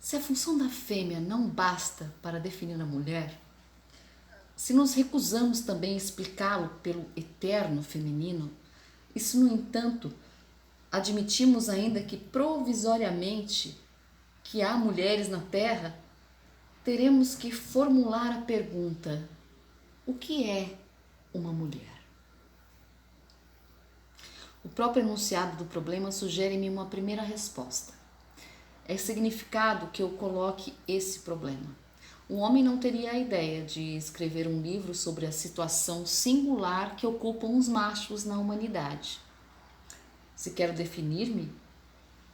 Se a função da fêmea não basta para definir a mulher, se nos recusamos também a explicá-lo pelo eterno feminino, e se, no entanto, admitimos ainda que provisoriamente que há mulheres na Terra, teremos que formular a pergunta: o que é uma mulher? O próprio enunciado do problema sugere-me uma primeira resposta. É significado que eu coloque esse problema. Um homem não teria a ideia de escrever um livro sobre a situação singular que ocupam os machos na humanidade. Se quero definir-me,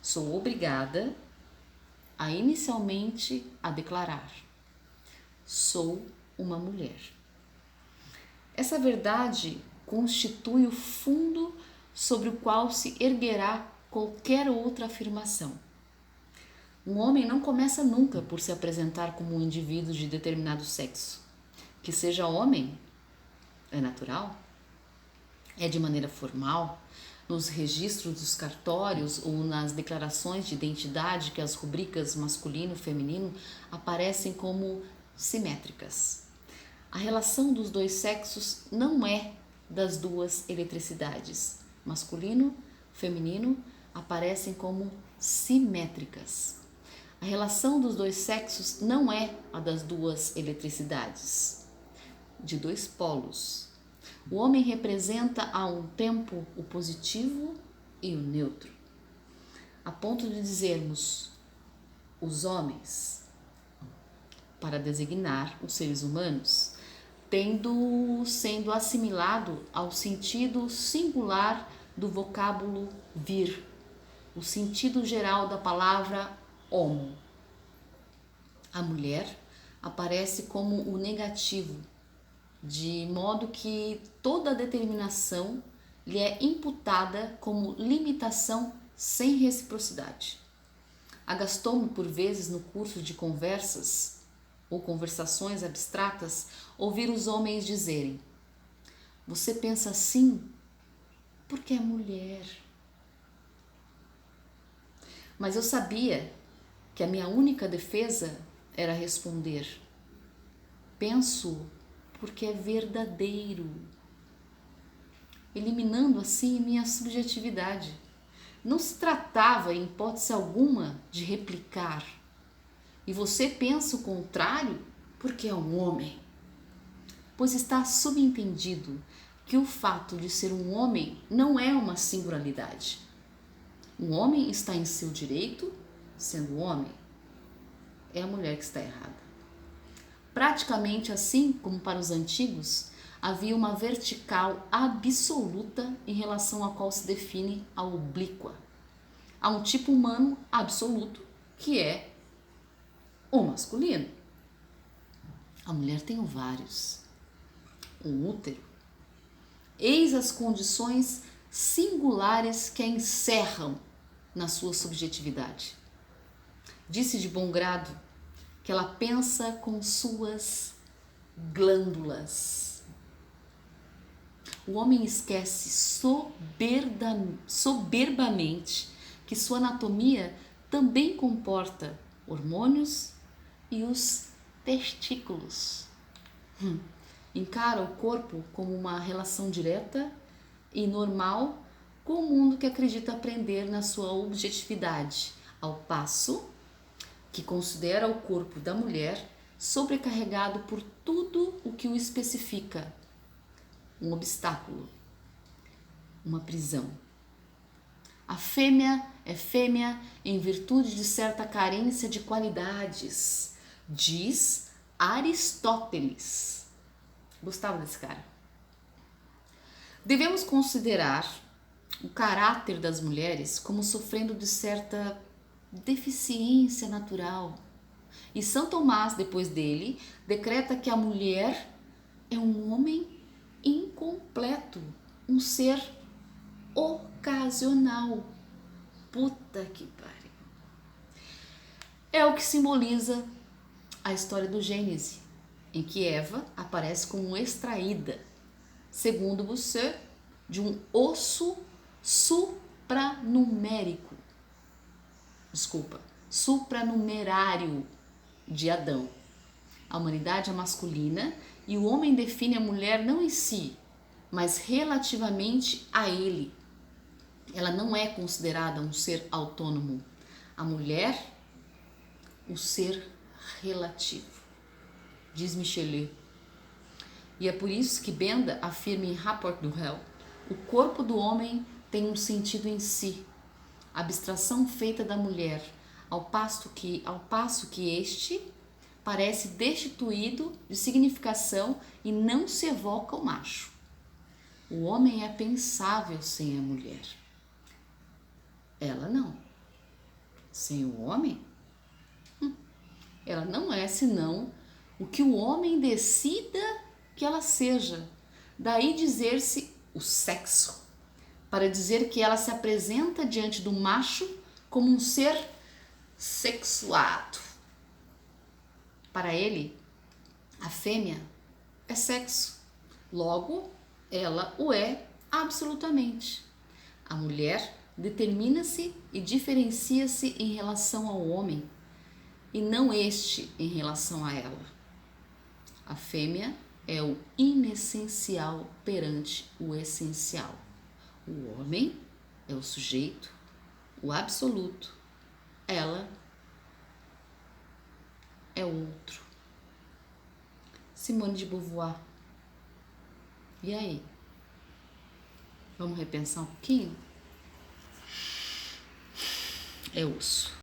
sou obrigada a inicialmente a declarar: sou uma mulher. Essa verdade constitui o fundo sobre o qual se erguerá qualquer outra afirmação. Um homem não começa nunca por se apresentar como um indivíduo de determinado sexo. Que seja homem é natural, é de maneira formal, nos registros dos cartórios ou nas declarações de identidade que as rubricas masculino e feminino aparecem como simétricas. A relação dos dois sexos não é das duas eletricidades. Masculino, feminino aparecem como simétricas. A relação dos dois sexos não é a das duas eletricidades, de dois polos. O homem representa a um tempo o positivo e o neutro, a ponto de dizermos os homens, para designar os seres humanos, sendo assimilado ao sentido singular do vocábulo vir, o sentido geral da palavra homo. A mulher aparece como o negativo, de modo que toda determinação lhe é imputada como limitação sem reciprocidade. Agastou-me por vezes no curso de conversas ou conversações abstratas ouvir os homens dizerem: você pensa assim porque é mulher. Mas eu sabia que a minha única defesa era responder: penso porque é verdadeiro, eliminando assim minha subjetividade. Não se tratava, em hipótese alguma, de replicar. E você pensa o contrário porque é um homem. Pois está subentendido que o fato de ser um homem não é uma singularidade. Um homem está em seu direito, sendo homem. É a mulher que está errada. Praticamente assim como para os antigos, havia uma vertical absoluta em relação à qual se define a oblíqua. Há um tipo humano absoluto, que é o masculino. A mulher tem ovários, um útero. Eis as condições singulares que a encerram na sua subjetividade. Disse de bom grado que ela pensa com suas glândulas. O homem esquece soberbamente que sua anatomia também comporta hormônios e os testículos. Encara o corpo como uma relação direta e normal com o mundo que acredita aprender na sua objetividade, ao passo que considera o corpo da mulher sobrecarregado por tudo o que o especifica, um obstáculo, uma prisão. A fêmea é fêmea em virtude de certa carência de qualidades, diz Aristóteles. Gostava desse cara. Devemos considerar o caráter das mulheres como sofrendo de certa deficiência natural. E São Tomás, depois dele, decreta que a mulher é um homem incompleto, um ser ocasional. Puta que pariu. É o que simboliza a história do Gênesis, em que Eva aparece como extraída, segundo Bossuet, de um osso supranumérico. supranumerário de Adão. A humanidade é masculina e o homem define a mulher não em si, mas relativamente a ele. Ela não é considerada um ser autônomo. A mulher, o ser relativo, diz Michelet. E é por isso que Benda afirma em Rapport du Réu: o corpo do homem tem um sentido em si, abstração feita da mulher, ao passo que este parece destituído de significação e não se evoca o macho. O homem é pensável sem a mulher. Ela não. Sem o homem, ela não é senão o que o homem decida que ela seja. Daí dizer-se o sexo, para dizer que ela se apresenta diante do macho como um ser sexuado. Para ele, a fêmea é sexo, logo ela o é absolutamente. A mulher determina-se e diferencia-se em relação ao homem, e não este em relação a ela. A fêmea é o inessencial perante o essencial. O homem é o sujeito, o absoluto. Ela é o outro. Simone de Beauvoir. E aí? Vamos repensar um pouquinho? É osso.